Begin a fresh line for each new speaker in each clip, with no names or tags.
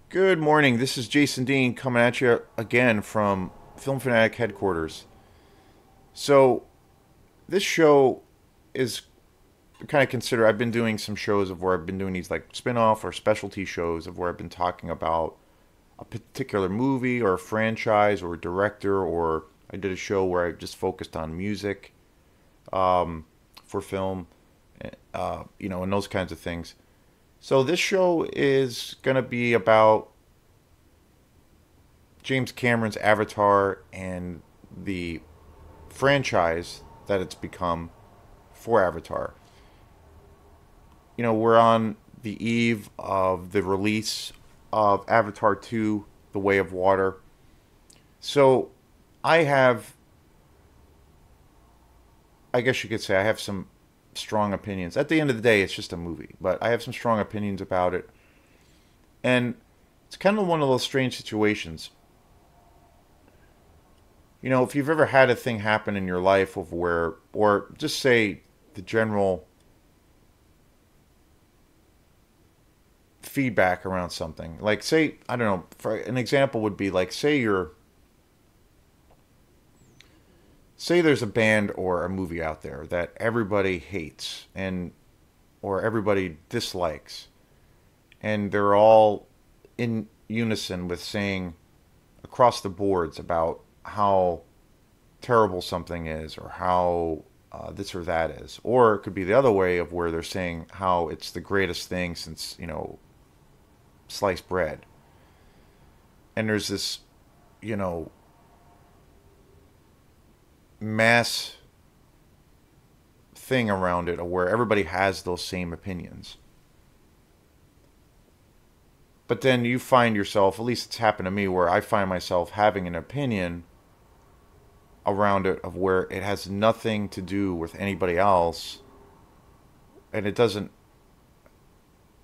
Good morning. This is Jason Dean coming at you again from Film Fanatic headquarters. So, this show is kind of considered. I've been doing some shows of where I've been doing these like spin off or specialty shows of where I've been talking about a particular movie or a franchise or a director, or I did a show where I just focused on music for film, and those kinds of things. So, this show is going to be about James Cameron's Avatar and the franchise that it's become for Avatar. We're on the eve of the release of Avatar 2, The Way of Water. So I have, I guess you could say, I have some strong opinions. At the end of the day, it's just a movie, but I have some strong opinions about it. And it's kind of one of those strange situations. If you've ever had a thing happen in your life of where, or just say the general feedback around something, like say, I don't know, for an example would be like, say there's a band or a movie out there that everybody hates or everybody dislikes, and they're all in unison with saying across the boards about how terrible something is or how this or that is. Or it could be the other way of where they're saying how it's the greatest thing since, sliced bread. And there's this, you know, mass thing around it where everybody has those same opinions. But then you find yourself, at least it's happened to me, where I find myself having an opinion around it of where it has nothing to do with anybody else, and it doesn't.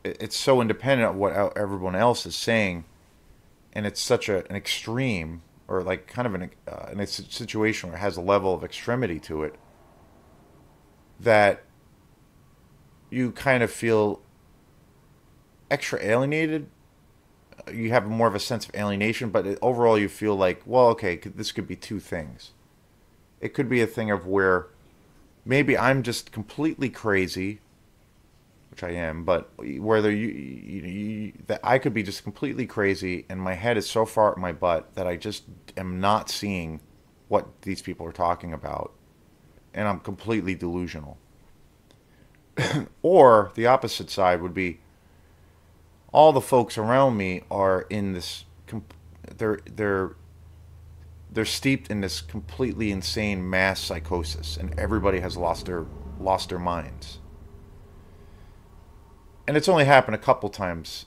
It's so independent of what everyone else is saying, and it's such an extreme, or like kind of a situation where it has a level of extremity to it, that you kind of feel extra alienated. You have more of a sense of alienation, but overall you feel like, well, okay, this could be two things. It could be a thing of where maybe I'm just completely crazy, which I am, but whether that I could be just completely crazy and my head is so far up my butt that I just am not seeing what these people are talking about, and I'm completely delusional. Or the opposite side would be all the folks around me are in this they're they're steeped in this completely insane mass psychosis, and everybody has lost their minds. And it's only happened a couple times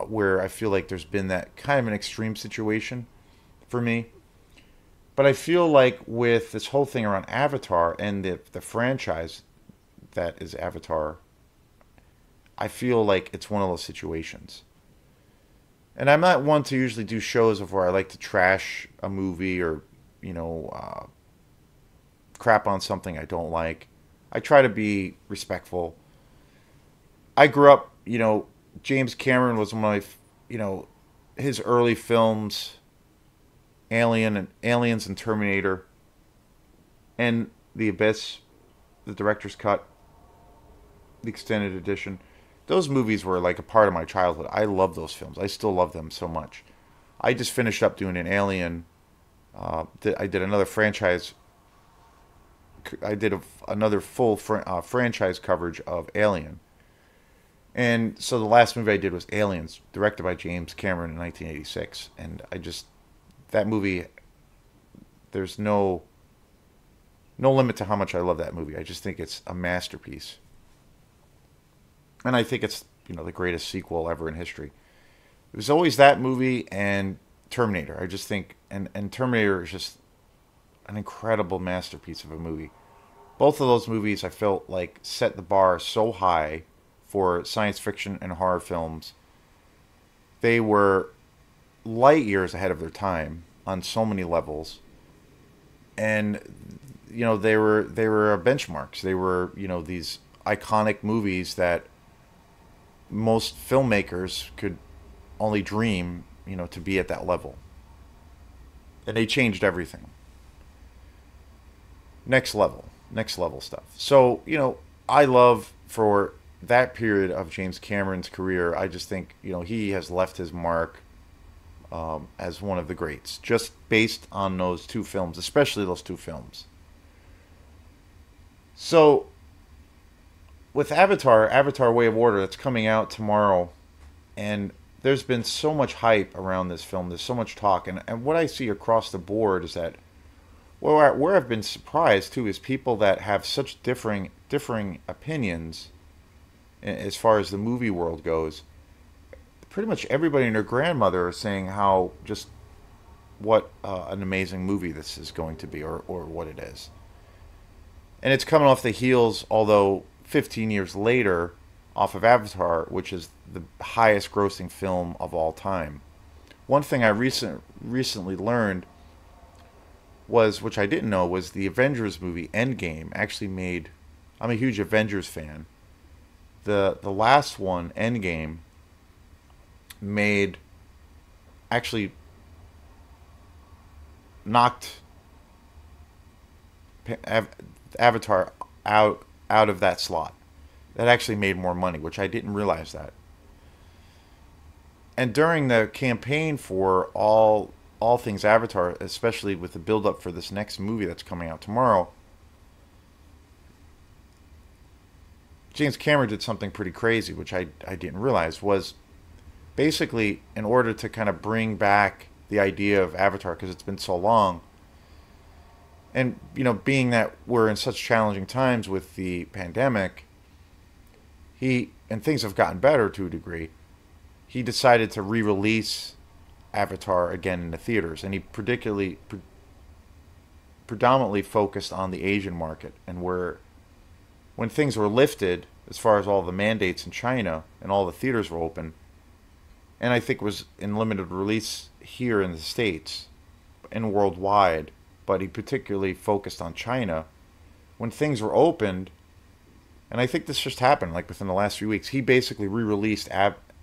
where I feel like there's been that kind of an extreme situation for me. But I feel like with this whole thing around Avatar and the franchise that is Avatar, I feel like it's one of those situations. And I'm not one to usually do shows of where I like to trash a movie or, you know, uh, crap on something I don't like. I try to be respectful. I grew up, James Cameron was one of my, his early films, Aliens and Terminator, and The Abyss, the director's cut, the extended edition. Those movies were like a part of my childhood. I love those films. I still love them so much. I just finished up doing an Alien. I did another franchise. I did another full franchise coverage of Alien. And so the last movie I did was Aliens, directed by James Cameron in 1986. And that movie, there's no limit to how much I love that movie. I just think it's a masterpiece. And I think it's, the greatest sequel ever in history. It was always that movie and Terminator. I just think, and Terminator is just an incredible masterpiece of a movie. Both of those movies I felt like set the bar so high for science fiction and horror films. They were light years ahead of their time on so many levels. And they were benchmarks. They were, these iconic movies that most filmmakers could only dream, to be at that level. And they changed everything. Next level stuff. So, I love for that period of James Cameron's career, I just think, he has left his mark as one of the greats, just based on those two films, especially those two films. So, with Avatar Way of Water, that's coming out tomorrow, and there's been so much hype around this film. There's so much talk, and what I see across the board is that, well, where I've been surprised too is people that have such differing opinions as far as the movie world goes. Pretty much everybody and their grandmother are saying how just what an amazing movie this is going to be, or what it is. And it's coming off the heels, although 15 years later, off of Avatar, which is the highest grossing film of all time. One thing I recently learned was, which I didn't know, was the Avengers movie Endgame actually made. I'm a huge Avengers fan. The last one, Endgame, made actually knocked Avatar out of that slot. That actually made more money, which I didn't realize that. And during the campaign for all things Avatar, especially with the build up for this next movie that's coming out tomorrow, James Cameron did something pretty crazy, which I didn't realize, was basically in order to kind of bring back the idea of Avatar, because it's been so long, and being that we're in such challenging times with the pandemic, and things have gotten better to a degree, he decided to re-release Avatar again in the theaters, and he predominantly focused on the Asian market, and when things were lifted as far as all the mandates in China and all the theaters were open, and I think was in limited release here in the States and worldwide, but he particularly focused on China. When things were opened, and I think this just happened like within the last few weeks, he basically re-released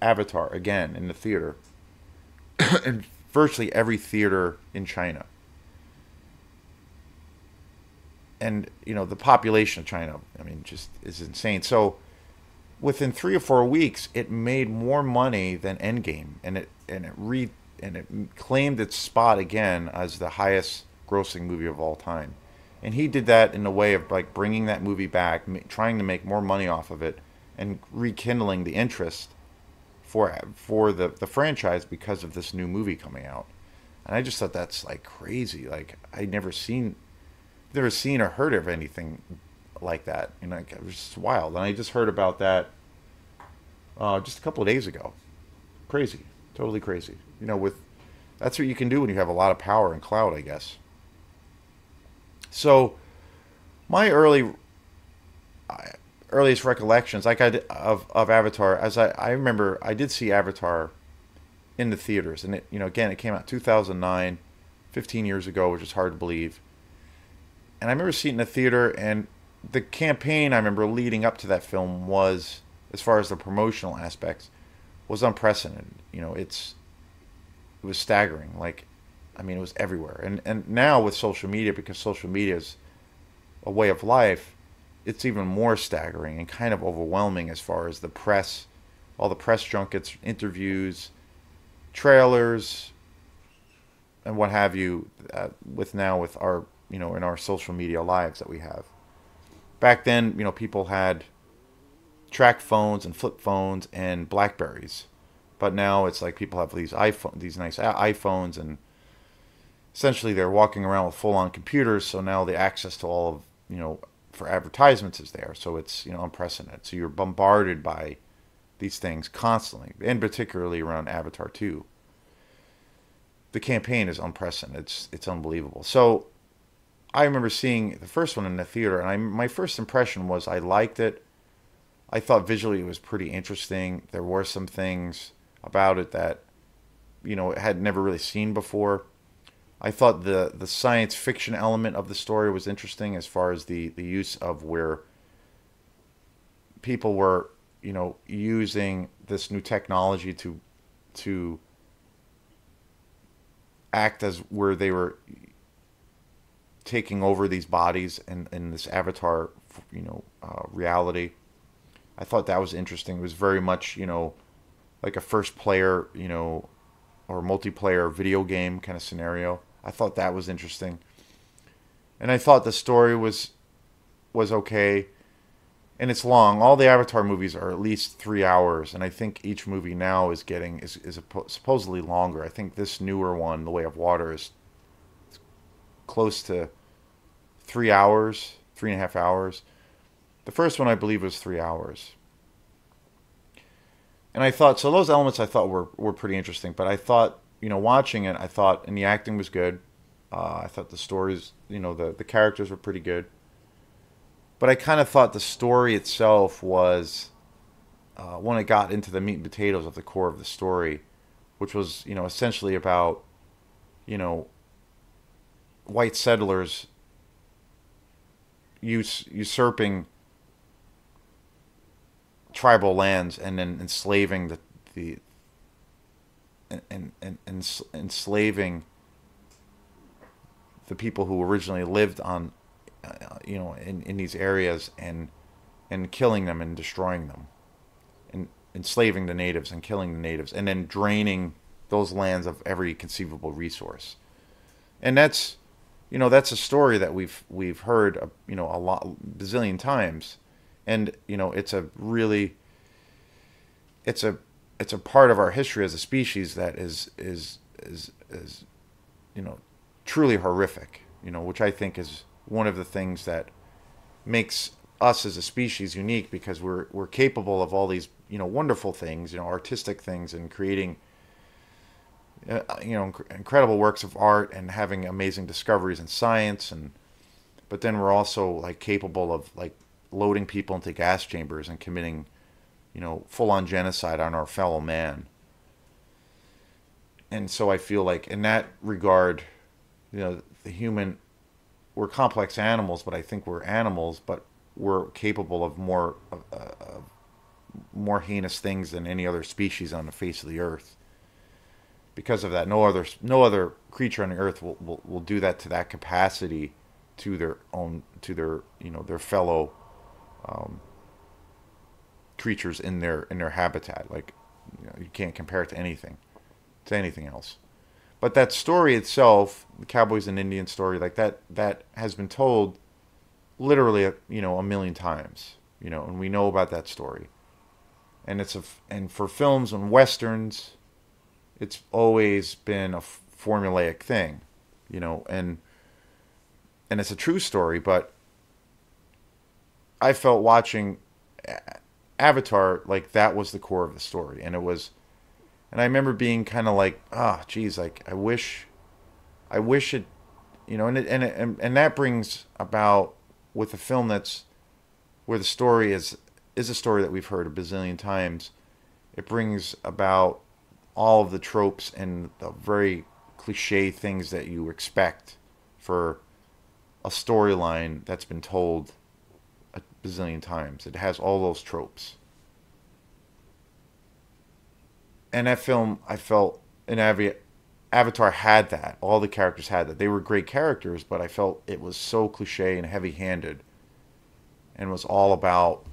Avatar again in the theater in virtually every theater in China. And the population of China, I mean, just is insane. So within 3 or 4 weeks, it made more money than Endgame, and it claimed its spot again as the highest grossing movie of all time. And he did that in a way of like bringing that movie back, trying to make more money off of it, and rekindling the interest for the franchise because of this new movie coming out. And I just thought that's like crazy. Like I'd never seen or heard of anything like that. Like, it was just wild. And I just heard about that just a couple of days ago. Crazy, totally crazy. That's what you can do when you have a lot of power and clout, I guess. So my earliest recollections, like of Avatar, as I remember, I did see Avatar in the theaters, and again, it came out 2009, 15 years ago, which is hard to believe. And I remember seeing it in the theater, and the campaign I remember leading up to that film was, as far as the promotional aspects, was unprecedented. It was staggering. Like, I mean, it was everywhere. And now with social media, because social media is a way of life, it's even more staggering and kind of overwhelming as far as the press, all the press junkets, interviews, trailers, and what have you, with our, in our social media lives that we have. Back then, people had track phones and flip phones and Blackberries. But now it's like people have these nice iPhones, and essentially they're walking around with full-on computers. So now the access to all of, for advertisements is there. So it's, unprecedented. So you're bombarded by these things constantly, and particularly around Avatar 2. The campaign is unprecedented. It's unbelievable. So I remember seeing the first one in the theater, and my first impression was I liked it. I thought visually it was pretty interesting. There were some things about it that, I had never really seen before. I thought the science fiction element of the story was interesting, as far as the use of where people were, using this new technology to to act as where they were taking over these bodies in this avatar, reality. I thought that was interesting. It was very much, like a first player, or multiplayer video game kind of scenario. I thought that was interesting. And I thought the story was okay. And it's long. All the Avatar movies are at least 3 hours, and I think each movie now is supposedly longer. I think this newer one, The Way of Water, is close to 3 hours, 3.5 hours. The first one I believe was 3 hours. And I thought, so those elements I thought were pretty interesting. But I thought, watching it, I thought, and the acting was good. I thought the stories, the characters were pretty good. But I kind of thought the story itself was, when it got into the meat and potatoes of the core of the story, which was, essentially about, white settlers usurping tribal lands and then enslaving the enslaving the people who originally lived on, in these areas, and killing them and destroying them, and enslaving the natives and killing the natives, and then draining those lands of every conceivable resource. And that's a story that we've heard, a lot, bazillion times. And it's a part of our history as a species that is truly horrific, which I think is one of the things that makes us as a species unique, because we're capable of all these, wonderful things, artistic things, and creating, incredible works of art, and having amazing discoveries in science. But then we're also like capable of like loading people into gas chambers and committing, full-on genocide on our fellow man. And so I feel like in that regard, the human, we're complex animals, but I think we're animals, but we're capable of more heinous things than any other species on the face of the earth. Because of that, no other creature on the earth will do that to that capacity to their fellow, creatures in their habitat. Like, you can't compare it to anything else. But that story itself, the Cowboys and Indians story, like that has been told literally a million times, and we know about that story. And and for films and westerns, it's always been a formulaic thing, and it's a true story. But I felt watching Avatar, like that was the core of the story, and I remember being kind of like, geez, like I wish it, and that brings about with a film that's where the story is a story that we've heard a bazillion times. It brings about all of the tropes and the very cliche things that you expect for a storyline that's been told a bazillion times. It has all those tropes. And that film, I felt, in Avatar had that. All the characters had that. They were great characters, but I felt it was so cliche and heavy-handed, and was all about,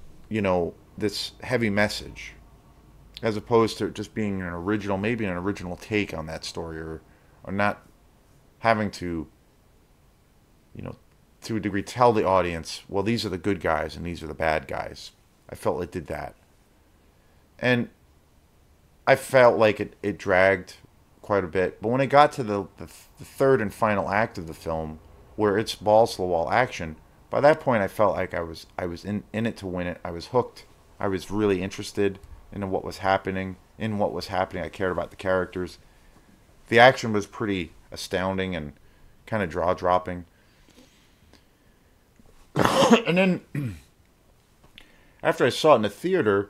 this heavy message, as opposed to just being maybe an original take on that story, or not having to, to a degree, tell the audience, well, these are the good guys and these are the bad guys. I felt it did that. And I felt like it dragged quite a bit. But when it got to the third and final act of the film, where it's balls to the wall action, by that point I felt like I was in it to win it. I was hooked. I was really interested in what was happening. I cared about the characters. The action was pretty astounding and kind of jaw-dropping. And then after I saw it in the theater,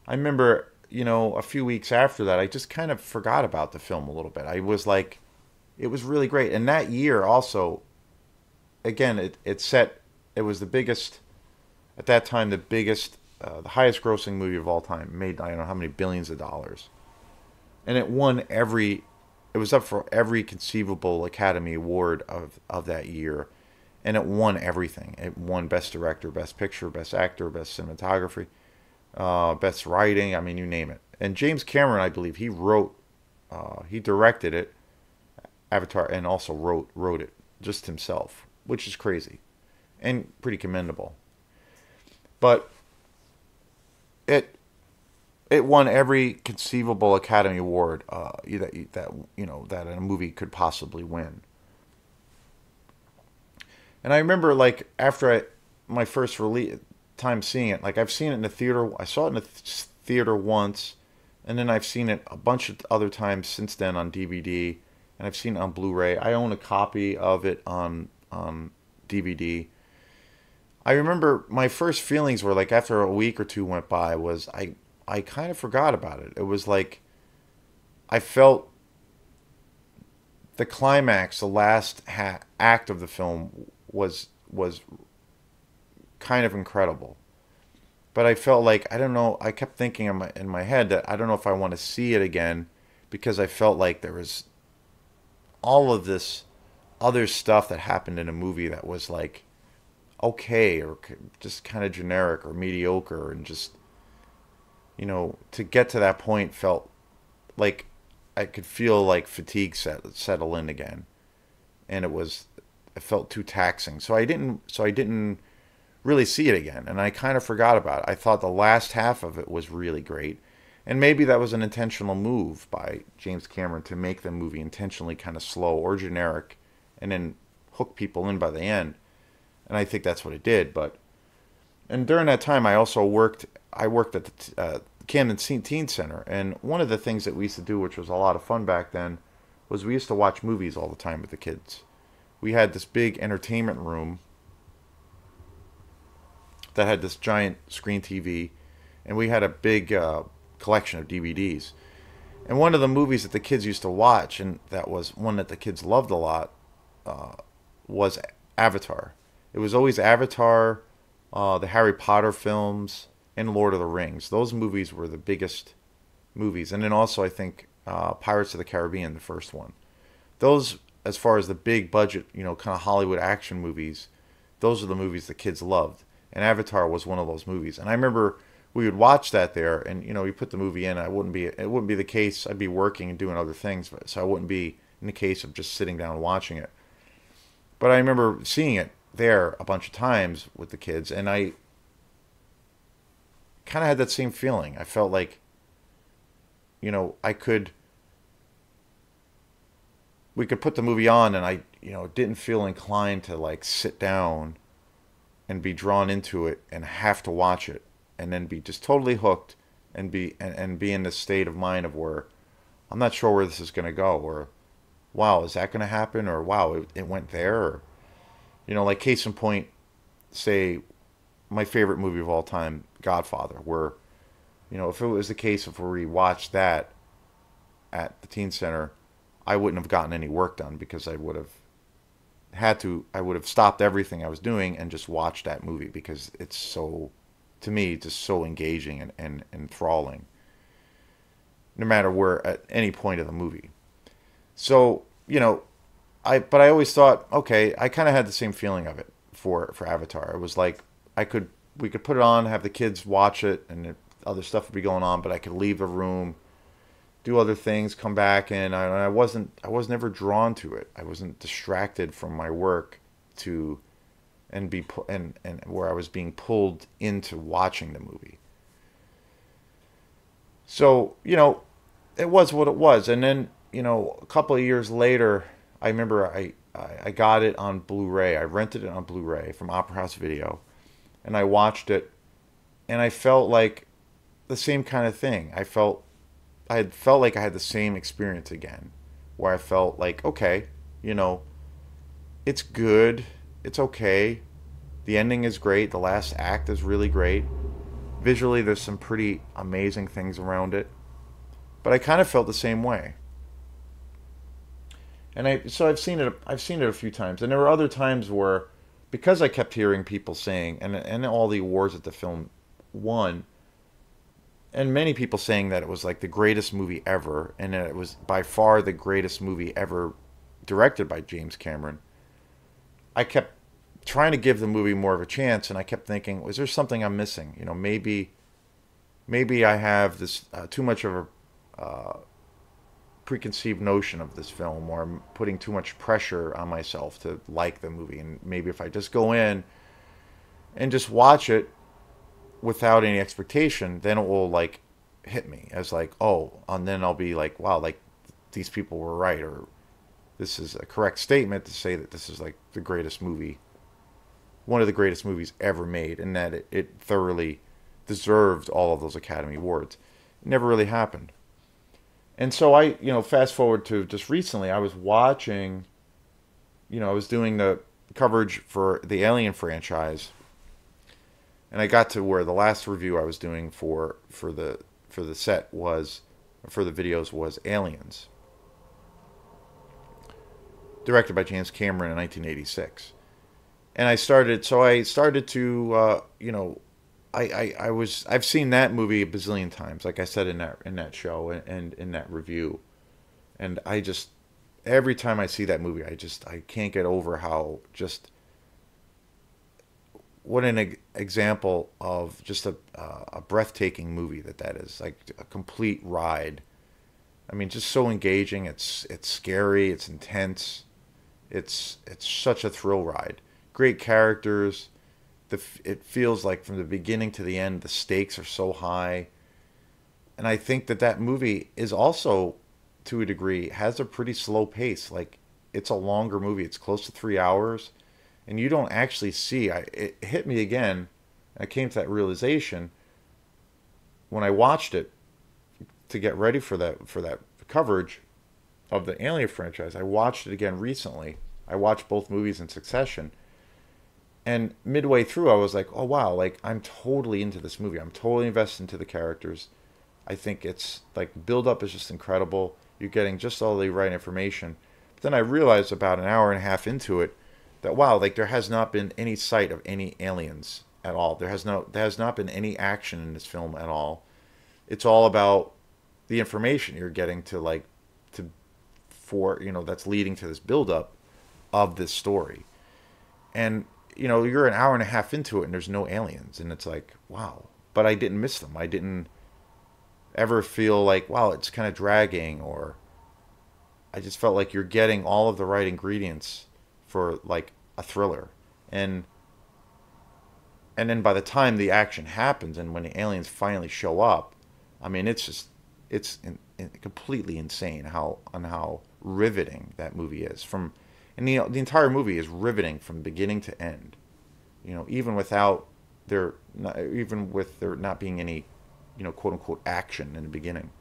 I remember, a few weeks after that, I just kind of forgot about the film a little bit. I was like, it was really great. And that year also, again, it was the biggest, at that time, the highest grossing movie of all time. Made, I don't know how many billions of dollars. and it won every. It was up for every conceivable Academy Award of that year, and it won everything. It won Best Director, Best Picture, Best Actor, Best Cinematography, Best Writing. I mean, you name it. And James Cameron, I believe, he directed it, Avatar, and also wrote it just himself, which is crazy and pretty commendable. But it it won every conceivable Academy Award that a movie could possibly win. And I remember like my first release time seeing it, like I've seen it in the theater. I saw it in the theater once, and then I've seen it a bunch of other times since then on DVD, and I've seen it on Blu-ray. I own a copy of it on DVD. I remember my first feelings were like after a week or two went by was I kind of forgot about it. It was like I felt the climax, the last act of the film was kind of incredible. But I felt like I don't know. I kept thinking in my head that I don't know if I want to see it again because I felt like there was all of this other stuff that happened in a movie that was like okay or just kind of generic or mediocre and just to get to that point felt like I could feel like fatigue settle in again, and it felt too taxing. So I didn't really see it again, and I kind of forgot about it. I thought the last half of it was really great, and maybe that was an intentional move by James Cameron to make the movie intentionally kind of slow or generic, and then hook people in by the end. And I think that's what it did. And during that time, I also worked. I worked at the Camden Teen Center, and one of the things that we used to do, which was a lot of fun back then, was we used to watch movies all the time with the kids. We had this big entertainment room that had this giant screen TV, and we had a big collection of DVDs. And one of the movies that the kids used to watch, and that was one that the kids loved a lot, was Avatar. It was always Avatar, the Harry Potter films, and Lord of the Rings. Those movies were the biggest movies. And then also, I think, Pirates of the Caribbean, the first one. Those, as far as the big budget, kind of Hollywood action movies, those are the movies the kids loved. And Avatar was one of those movies. And I remember we would watch that there, and we put the movie in. It wouldn't be the case. I'd be working and doing other things, so I wouldn't be in the case of just sitting down and watching it. But I remember seeing it there a bunch of times with the kids, and I kind of had that same feeling. I felt like, we could put the movie on, and I, didn't feel inclined to like sit down and be drawn into it and have to watch it and then be just totally hooked and be in this state of mind of where I'm not sure where this is going to go, or wow, is that going to happen, or wow, it went there, or like case in point, say my favorite movie of all time, Godfather, where if it was the case if we watched that at the teen center, I wouldn't have gotten any work done because I would have stopped everything I was doing and just watched that movie because it's so, to me, just so engaging and enthralling, no matter where at any point of the movie. So, but I always thought, okay, I kind of had the same feeling of it for Avatar. It was like we could put it on, have the kids watch it, and other stuff would be going on, but I could leave the room, do other things, come back, and I was never drawn to it. I wasn't distracted from my work and where I was being pulled into watching the movie. So, it was what it was. And then, a couple of years later, I remember I got it on Blu-ray. I rented it on Blu-ray from Opera House Video, and I watched it, and I felt like the same kind of thing. I had felt like I had the same experience again, where I felt like, okay, it's good, it's okay, the ending is great, the last act is really great, visually there's some pretty amazing things around it, but I kind of felt the same way. And I've seen it a few times, and there were other times where, because I kept hearing people saying, and all the awards that the film won, and many people saying that it was like the greatest movie ever, and that it was by far the greatest movie ever directed by James Cameron. I kept trying to give the movie more of a chance, and I kept thinking, was there something I'm missing? You know, maybe I have this too much of a preconceived notion of this film, or I'm putting too much pressure on myself to like the movie. And maybe if I just go in and just watch it without any expectation, then it will like hit me as like, oh, and then I'll be like, wow, like these people were right, or this is a correct statement to say that this is like the greatest movie, one of the greatest movies ever made, and that it thoroughly deserved all of those Academy Awards. It never really happened. And so fast forward to just recently, I was watching, I was doing the coverage for the Alien franchise, and I got to where the last review I was doing for the set was, for the videos, was Aliens, directed by James Cameron in 1986. And I started to, I've seen that movie a bazillion times, like I said in that show and in that review, and I just, every time I see that movie, I can't get over how just what an example of just a breathtaking movie that is, like a complete ride. I mean, just so engaging. It's scary. It's intense. It's such a thrill ride. Great characters. It feels like from the beginning to the end, the stakes are so high. And I think that movie is also, to a degree, has a pretty slow pace. Like, it's a longer movie. It's close to 3 hours, and you don't actually see. It hit me again. I came to that realization when I watched it to get ready for that coverage of the Alien franchise. I watched it again recently. I watched both movies in succession. And midway through, I was like, oh, wow, like, I'm totally into this movie. I'm totally invested into the characters. I think it's, like, build-up is just incredible. You're getting just all the right information. But then I realized about an hour and a half into it that, wow, like, there has not been any sight of any aliens at all. There has not been any action in this film at all. It's all about the information you're getting to, like, that's leading to this build-up of this story. And you're an hour and a half into it and there's no aliens, and it's like, wow. But I didn't miss them. I didn't ever feel like, wow, it's kind of dragging, or I just felt like you're getting all of the right ingredients for like a thriller. And then by the time the action happens and when the aliens finally show up, I mean, it's completely insane how riveting that movie is. And the entire movie is riveting from beginning to end. Even even with there not being any, quote unquote action in the beginning.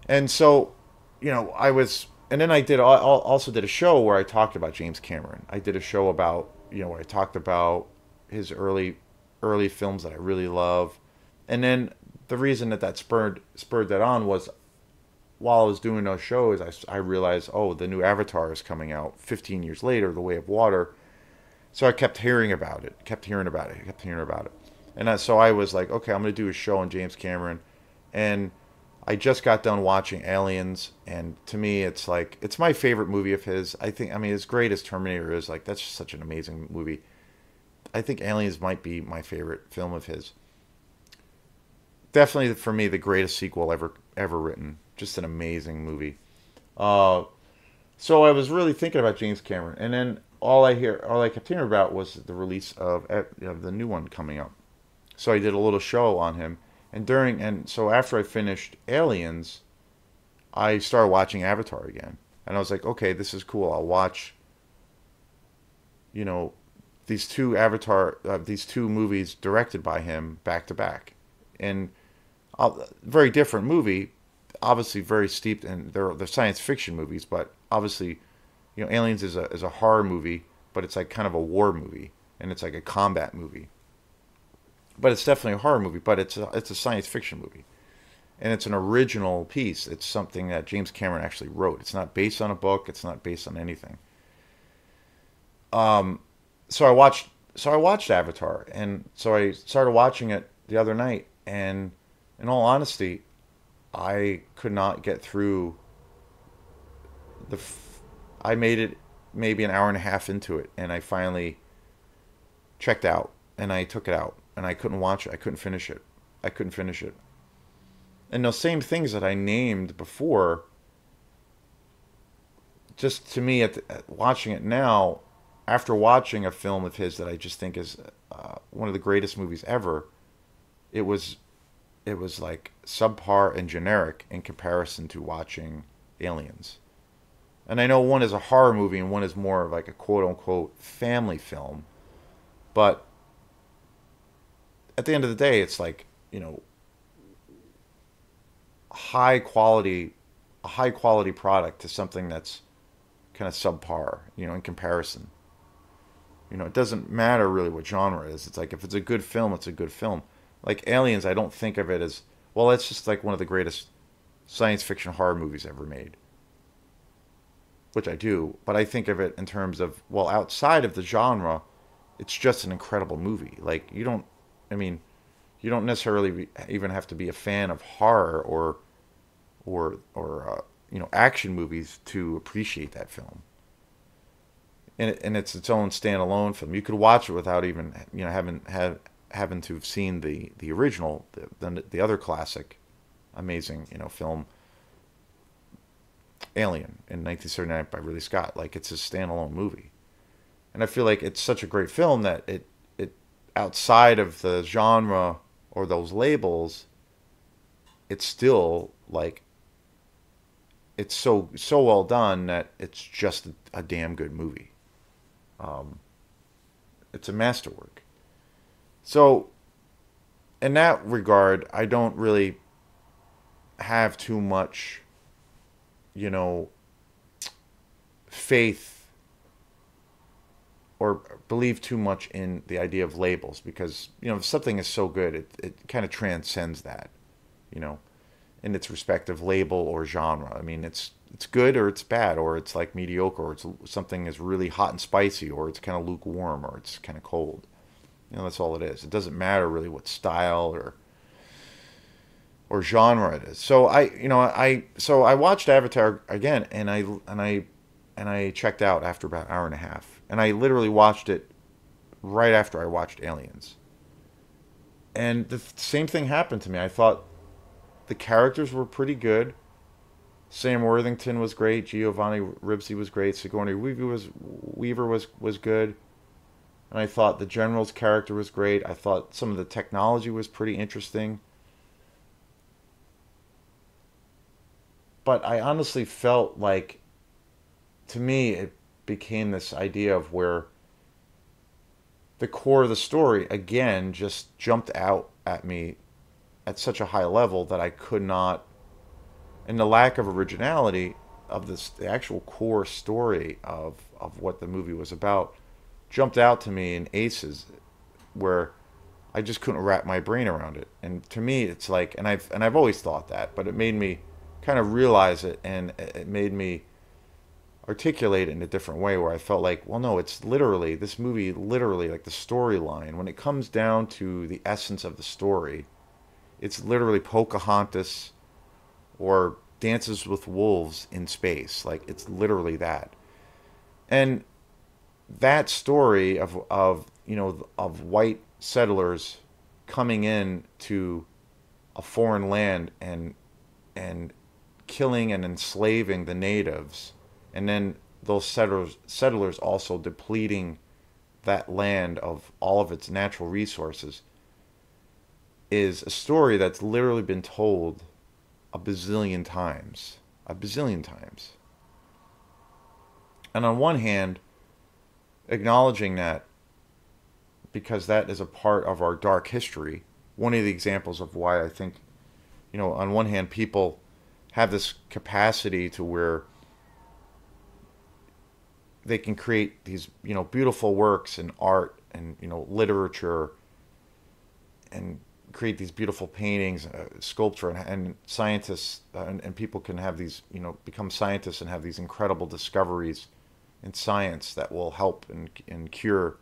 And so, and then also did a show where I talked about James Cameron. I did a show about, where I talked about his early films that I really love. And then the reason that spurred that on was, while I was doing those shows, I realized, oh, the new Avatar is coming out 15 years later, The Way of Water. So I kept hearing about it, And so I was like, okay, I'm going to do a show on James Cameron. And I just got done watching Aliens, and to me, it's like, it's my favorite movie of his. I mean, as great as Terminator is, like, that's just such an amazing movie. I think Aliens might be my favorite film of his. Definitely, for me, the greatest sequel ever written. Just an amazing movie. So I was really thinking about James Cameron, and then all I kept hearing about was the release of the new one coming up. So I did a little show on him, and so after I finished Aliens, I started watching Avatar again, and I was like, okay, this is cool. I'll watch, these two movies directed by him back to back, and very different movie, obviously very steeped in they're science fiction movies, but obviously, Aliens is a horror movie, but it's like kind of a war movie, and it's like a combat movie. But it's definitely a horror movie, but it's a science fiction movie, and it's an original piece. It's something that James Cameron actually wrote. It's not based on a book. It's not based on anything. So I watched Avatar, and so I started watching it the other night, and in all honesty, I could not get through the. I made it maybe an hour and a half into it, and I finally checked out, and I took it out, and I couldn't watch it. I couldn't finish it. I couldn't finish it. And those same things that I named before, just to me, at watching it now, after watching a film of his that I just think is one of the greatest movies ever, it was it was like subpar and generic in comparison to watching Aliens. And I know one is a horror movie and one is more of like a quote unquote family film, but at the end of the day, it's like, high quality, a high quality product to something that's kind of subpar, in comparison. It doesn't matter really what genre it is. It's like if it's a good film, it's a good film. Like Aliens, I don't think of it as, well, it's just like one of the greatest science fiction horror movies ever made, which I do, but I think of it in terms of, well, outside of the genre, it's just an incredible movie. Like I mean, you don't necessarily even have to be a fan of horror or action movies to appreciate that film. And it's its own standalone film. You could watch it without even having to have seen the original, the other classic, amazing film, Alien in 1979 by Ridley Scott. Like it's a standalone movie, and I feel like it's such a great film that it outside of the genre or those labels, it's still like it's so well done that it's just a damn good movie. Um, it's a masterwork. So in that regard, I don't really have too much, you know, faith or believe too much in the idea of labels because, if something is so good, it kind of transcends that, you know, in its respective label or genre. I mean, it's good or it's bad or it's like mediocre or it's something is really hot and spicy or it's kind of lukewarm or it's kind of cold. That's all it is. It doesn't matter really what style or genre it is. So I watched Avatar again and I checked out after about an hour and a half. And I literally watched it right after I watched Aliens. And the same thing happened to me. I thought the characters were pretty good. Sam Worthington was great. Giovanni Ribisi was great. Sigourney Weaver was good. And I thought the general's character was great. I thought some of the technology was pretty interesting. But I honestly felt like, to me, it became this idea of where the core of the story, again, just jumped out at me at such a high level that I could not, and the lack of originality of the actual core story of what the movie was about jumped out to me in aces where I just couldn't wrap my brain around it. And to me, it's like, and I've always thought that, but it made me kind of realize it, and it made me articulate it in a different way where I felt like, well, no, it's literally, this movie, literally, like the storyline, when it comes down to the essence of the story, it's literally Pocahontas or Dances with Wolves in space. Like, it's literally that. And that story of white settlers coming in to a foreign land and killing and enslaving the natives, and then those settlers also depleting that land of all of its natural resources, is a story that's literally been told a bazillion times. A bazillion times. And on one hand, acknowledging that because that is a part of our dark history, one of the examples of why I think, on one hand, people have this capacity to where they can create these, beautiful works and art and, literature and create these beautiful paintings, sculpture, and scientists and people can have these, become scientists and have these incredible discoveries in science that will help and cure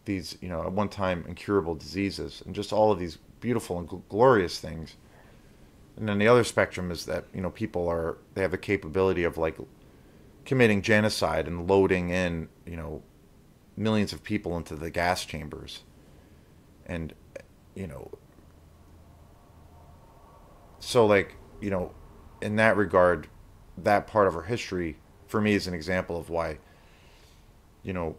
these, at one time incurable diseases, and just all of these beautiful and glorious things. And then the other spectrum is that, people they have the capability of like committing genocide and loading in, millions of people into the gas chambers. And, you know, so like, in that regard, that part of our history for me is an example of why, you know,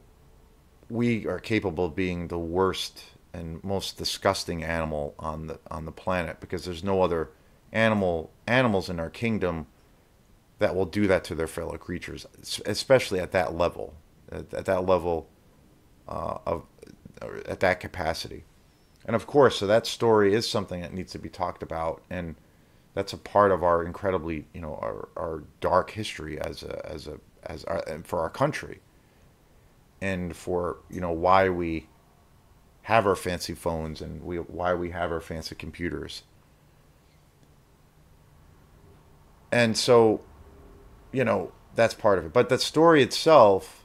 we are capable of being the worst and most disgusting animal on the planet, because there's no other animals in our kingdom that will do that to their fellow creatures, especially at that level, at that level of at that capacity. And of course, so that story is something that needs to be talked about, and that's a part of our incredibly, our dark history for our country, and for why we have our fancy phones, and why we have our fancy computers. And so, that's part of it. But the story itself,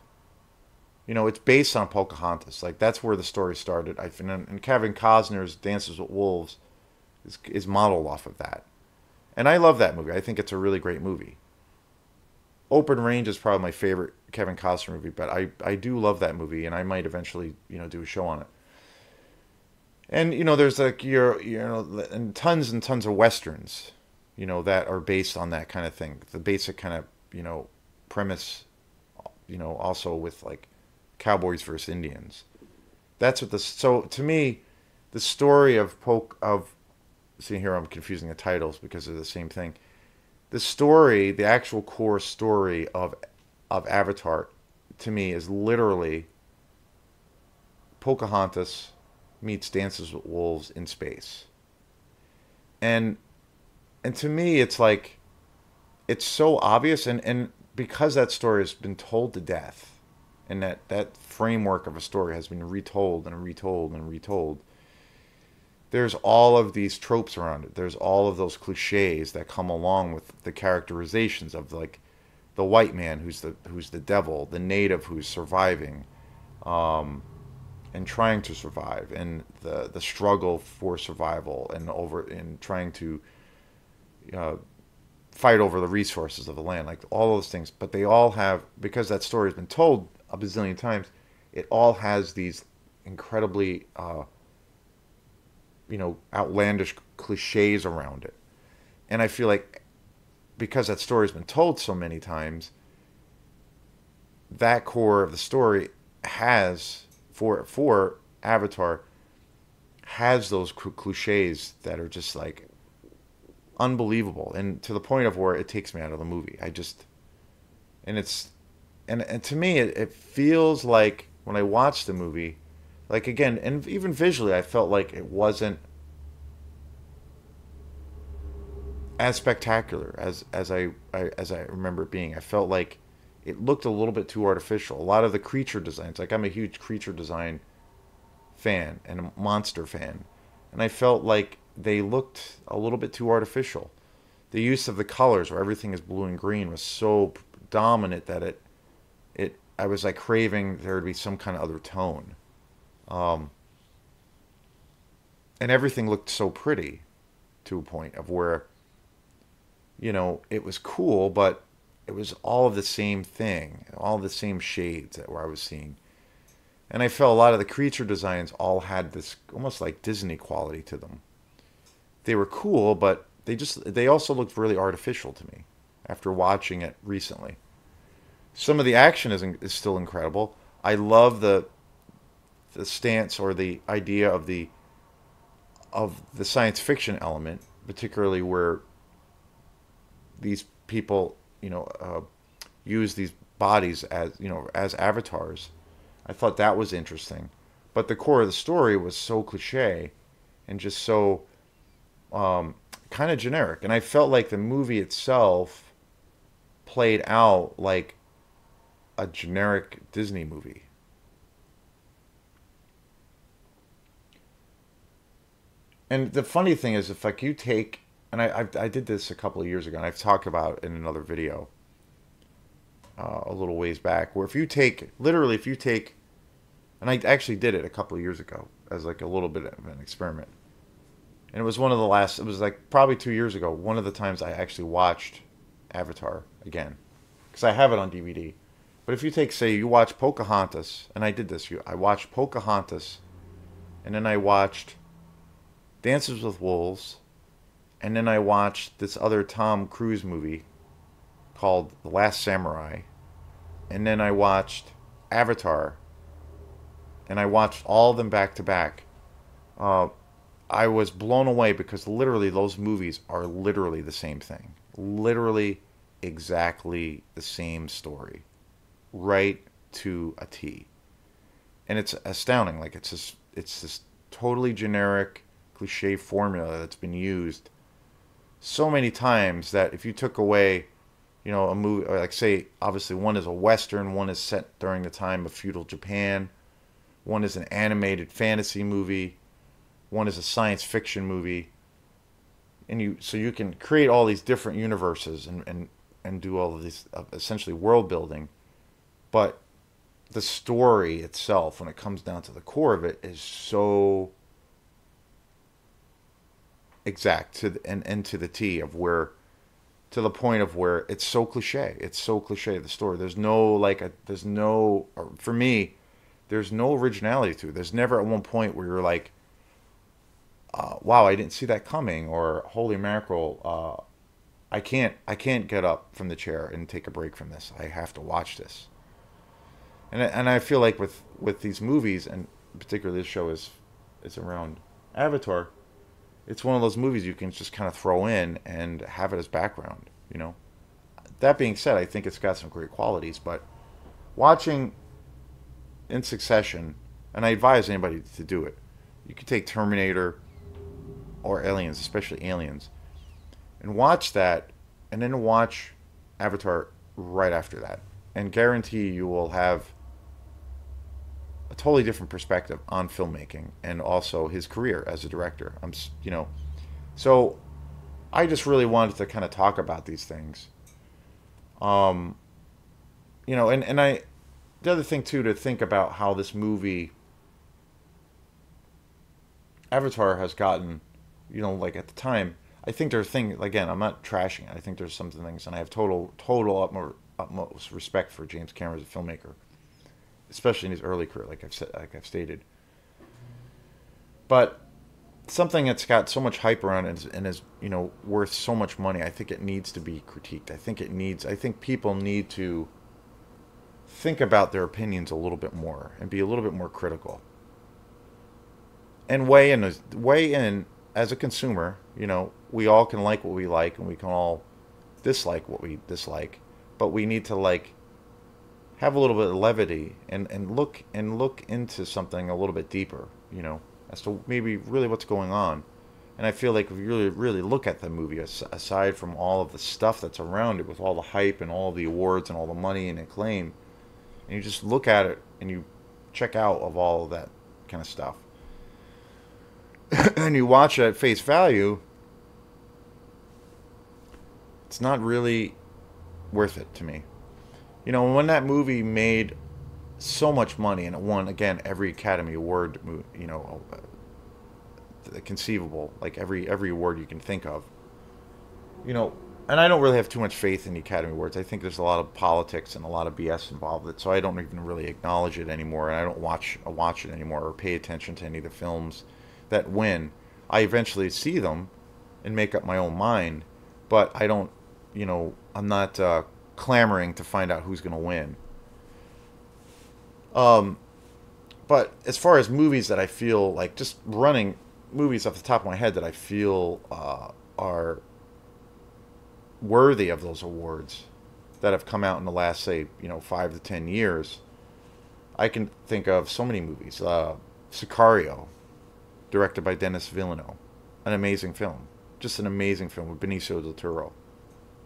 it's based on Pocahontas. Like, that's where the story started. And Kevin Costner's Dances with Wolves is modeled off of that. And I love that movie. I think it's a really great movie. Open Range is probably my favorite Kevin Costner movie, but I do love that movie, and I might eventually, do a show on it. And, there's like, and tons of Westerns, that are based on that kind of thing. The basic kind of, premise, also with like cowboys versus Indians. That's what so to me, the story see here I'm confusing the titles because they're the same thing. The actual core story of Avatar, to me, is literally Pocahontas meets Dances with Wolves in space. And to me, it's like, it's so obvious, and because that story has been told to death, and that framework of a story has been retold and retold and retold, there's all of these tropes around it. There's all of those cliches that come along with the characterizations of like the white man who's the devil, the native who's surviving, and trying to survive, and the struggle for survival, and trying to fight over the resources of the land, like all those things. But they all have, because that story has been told a bazillion times, it all has these incredibly outlandish cliches around it. And I feel like, because that story has been told so many times, that core of the story has, for Avatar, has those cliches that are just like unbelievable, and to the point of where it takes me out of the movie. And to me, it feels like, when I watch the movie, like, again, and even visually, I felt like it wasn't as spectacular as I remember it being. I felt like it looked a little bit too artificial. A lot of the creature designs, like, I'm a huge creature design fan and a monster fan, and I felt like they looked a little bit too artificial. The use of the colors, where everything is blue and green, was so dominant that I was like craving there to be some kind of other tone. And everything looked so pretty, to a point of where, it was cool, but it was all of the same thing, all the same shades that where I was seeing. And I felt a lot of the creature designs all had this almost like Disney quality to them. They were cool, but they also looked really artificial to me after watching it recently. Some of the action is still incredible. I love the stance, or the idea of the science fiction element, particularly where these people, use these bodies as avatars. I thought that was interesting, but the core of the story was so cliche and just so kind of generic. And I felt like the movie itself played out like a generic Disney movie. And the funny thing is, if like you take, and I did this a couple of years ago, and I've talked about it in another video a little ways back, where if you take, and I actually did it a couple of years ago as like a little bit of an experiment. And it was one of the last. It was like probably 2 years ago. One of the times I actually watched Avatar again, because I have it on DVD. But if you take, say, you watch Pocahontas, and I did this. I watched Pocahontas, and then I watched Dances with Wolves, and then I watched this other Tom Cruise movie called The Last Samurai, and then I watched Avatar, and I watched all of them back to back. Uh, I was blown away because literally those movies are literally the same thing. Literally exactly the same story. Right to a T. And it's astounding. Like it's this totally generic cliche formula that's been used so many times that if you took away, a movie, or like say obviously one is a western, one is set during the time of feudal Japan, one is an animated fantasy movie, one is a science fiction movie, and you can create all these different universes and do all of this essentially world building, but the story itself, when it comes down to the core of it, is so exact and to the T of where, to the point of where it's so cliche. It's so cliche, the story. There's no for me, there's no originality to it. There's never at one point where you're like, wow, I didn't see that coming, or holy mackerel, I can't get up from the chair and take a break from this. I have to watch this. And I feel like with these movies, and particularly this show is around Avatar, it's one of those movies you can just kind of throw in and have it as background, That being said, I think it's got some great qualities, but watching in succession, and I advise anybody to do it, you could take Terminator or Aliens, especially Aliens, and watch that, and then watch Avatar right after that, and guarantee you will have a totally different perspective on filmmaking and also his career as a director. So I just really wanted to kind of talk about these things. Um, and I, the other thing too, to think about how this movie Avatar has gotten, like at the time, I think there are things, again, I'm not trashing it. I think there's some things, and I have total utmost respect for James Cameron as a filmmaker, especially in his early career, like I've stated. But something that's got so much hype around it and is worth so much money, I think it needs to be critiqued. I think people need to think about their opinions a little bit more and be a little bit more critical and weigh in as a consumer. We all can like what we like, and we can all dislike what we dislike, but we need to have a little bit of levity and look into something a little bit deeper, as to maybe really what's going on. And I feel like if you really look at the movie, aside from all of the stuff that's around it, with all the hype and all the awards and all the money and acclaim, and you just look at it and you check out of all of that kind of stuff, and you watch it at face value, it's not really worth it to me. When that movie made so much money and it won again every Academy Award, conceivable, like every award you can think of, and I don't really have too much faith in the Academy Awards. I think there's a lot of politics and a lot of BS involved with it, so I don't even really acknowledge it anymore, and I don't watch it anymore or pay attention to any of the films that win. I eventually see them and make up my own mind, but I don't, I'm not clamoring to find out who's going to win. But as far as movies that I feel like, just running movies off the top of my head that I feel are worthy of those awards that have come out in the last, say, 5 to 10 years, I can think of so many movies. Sicario, directed by Denis Villeneuve, an amazing film. Just an amazing film with Benicio del Toro.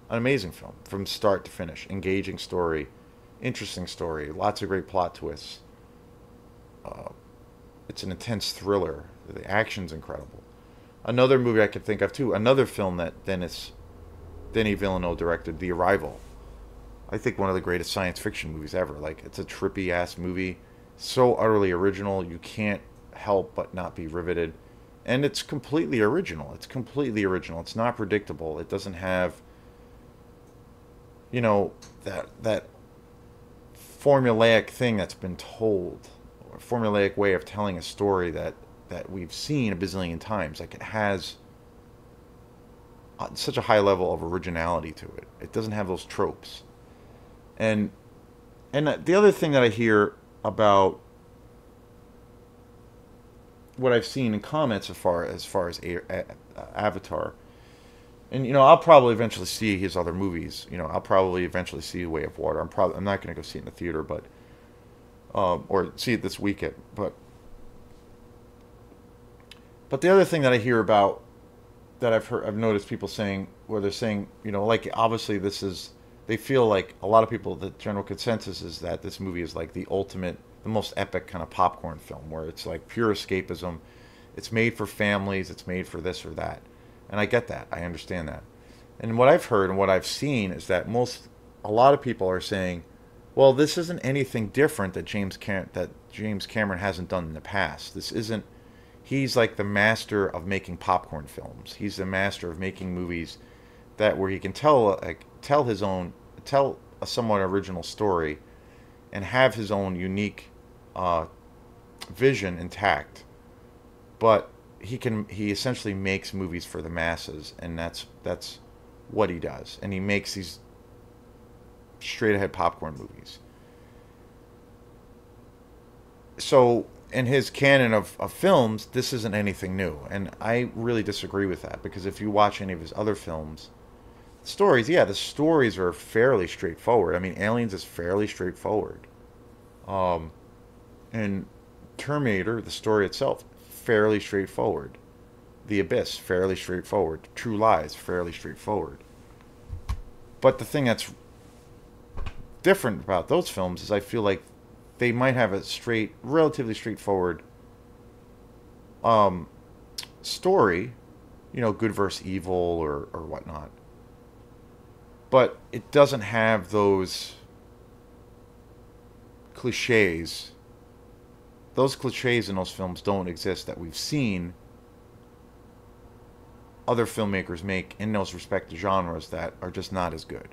An amazing film from start to finish. Engaging story, interesting story, lots of great plot twists. It's an intense thriller. The action's incredible. Another movie I could think of too, another film that Denis Villeneuve directed, The Arrival. I think one of the greatest science fiction movies ever. Like, it's a trippy ass movie, so utterly original, you can't help but not be riveted. And it's completely original. It's completely original. It's not predictable. It doesn't have, you know, that formulaic thing that's been told, or formulaic way of telling a story that we've seen a bazillion times. Like, it has such a high level of originality to it. It doesn't have those tropes. And the other thing that I hear about what I've seen in comments as far as Avatar, and I'll probably eventually see his other movies. I'll probably eventually see Way of Water. I'm not going to go see it in the theater, but or see it this weekend. But the other thing that I hear about, that I've noticed people saying, where they're saying, like, obviously they feel like, a lot of people, the general consensus is that this movie is like the most epic kind of popcorn film, where it's like pure escapism. It's made for families. It's made for this or that. And I get that. I understand that. And what I've heard and what I've seen is that a lot of people are saying, well, this isn't anything different that James Cameron hasn't done in the past. This isn't. He's like the master of making popcorn films. He's the master of making movies where he can tell a somewhat original story, and have his own unique vision intact. But he essentially makes movies for the masses, and that's what he does. And he makes these straight ahead popcorn movies. So in his canon of films, this isn't anything new. And I really disagree with that, because if you watch any of his other films, the stories are fairly straightforward. I mean, Aliens is fairly straightforward. And Terminator, the story itself, fairly straightforward. The Abyss, fairly straightforward. True Lies, fairly straightforward. But the thing that's different about those films is, I feel like they might have a relatively straightforward story, good versus evil or whatnot. But it doesn't have those cliches. Those cliches in those films don't exist, that we've seen other filmmakers make in those respective genres, that are just not as good,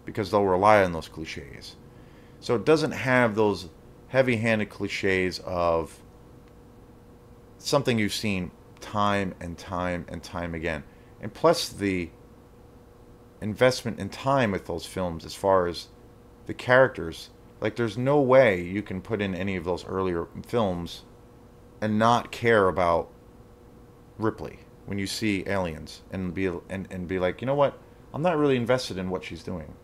because they'll rely on those cliches. So it doesn't have those heavy-handed cliches of something you've seen time and time and time again. And plus, the investment in time with those films, as far as the characters, like, there's no way you can put in any of those earlier films and not care about Ripley when you see Aliens, and be like, you know what, I'm not really invested in what she's doing.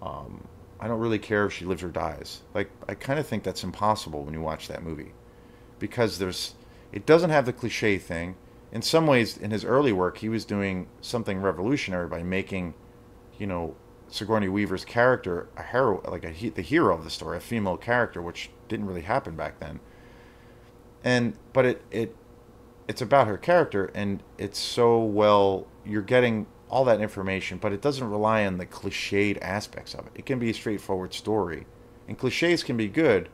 I don't really care if she lives or dies. Like, I kind of think that's impossible when you watch that movie, because it doesn't have the cliche thing. In some ways, in his early work, he was doing something revolutionary by making, Sigourney Weaver's character a hero, like the hero of the story, a female character, which didn't really happen back then. But it's about her character, and it's so well, you're getting all that information, but it doesn't rely on the cliched aspects of it. It can be a straightforward story, and cliches can be good,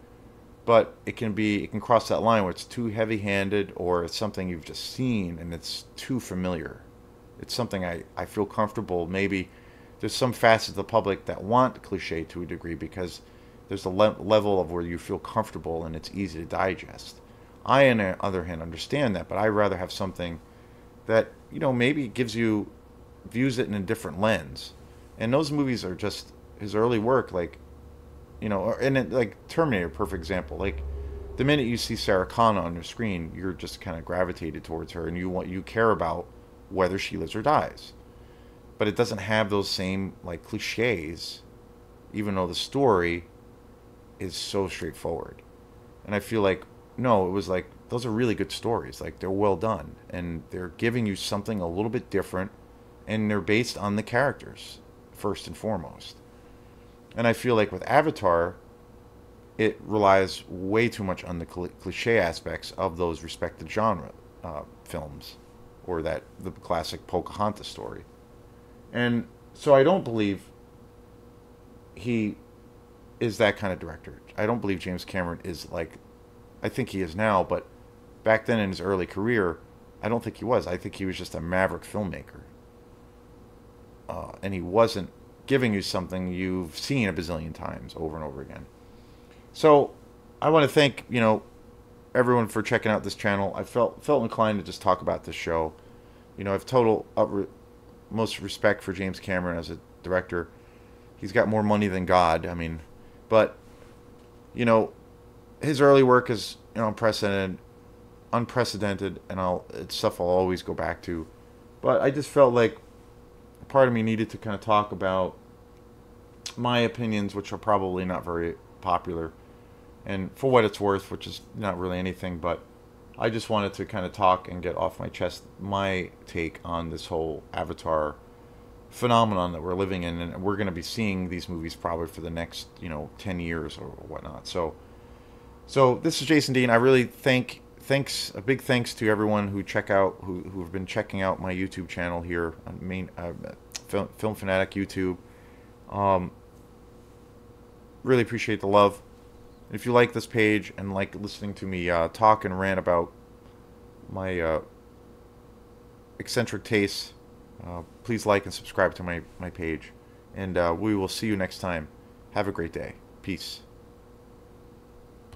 but it can cross that line where it's too heavy-handed, or it's something you've just seen and it's too familiar. It's something I feel comfortable. Maybe there's some facets of the public that want cliche to a degree, because there's a level of where you feel comfortable and it's easy to digest. I, on the other hand, understand that, but I rather have something that, maybe views it in a different lens. And those movies are just his early work, like, like Terminator, perfect example. Like, the minute you see Sarah Connor on your screen, you're just kind of gravitated towards her, and you care about whether she lives or dies. But it doesn't have those same, like, cliches, even though the story is so straightforward. And I feel like, no, it was like, those are really good stories. Like, they're well done, and they're giving you something a little bit different, and they're based on the characters, first and foremost. And I feel like with Avatar, it relies way too much on the cliche aspects of those respected genre films, or the classic Pocahontas story. And so I don't believe he is that kind of director. I don't believe James Cameron is like, I think he is now, but back then in his early career, I don't think he was. I think he was just a maverick filmmaker. And he wasn't giving you something you've seen a bazillion times over and over again. So I want to thank, everyone for checking out this channel. I felt inclined to just talk about this show. I have total most respect for James Cameron as a director. He's got more money than God. I mean, but his early work is unprecedented, and it's stuff I'll always go back to. But I just felt like part of me needed to kind of talk about my opinions, which are probably not very popular, and for what it's worth, which is not really anything, but I just wanted to kind of talk and get off my chest my take on this whole Avatar phenomenon that we're living in, and we're going to be seeing these movies probably for the next 10 years or whatnot. So this is Jason Dean. I really thanks a big thanks to everyone who have been checking out my YouTube channel here on Film Fanatic YouTube. Really appreciate the love. If you like this page and like listening to me talk and rant about my eccentric tastes, please like and subscribe to my page. And we will see you next time. Have a great day. Peace.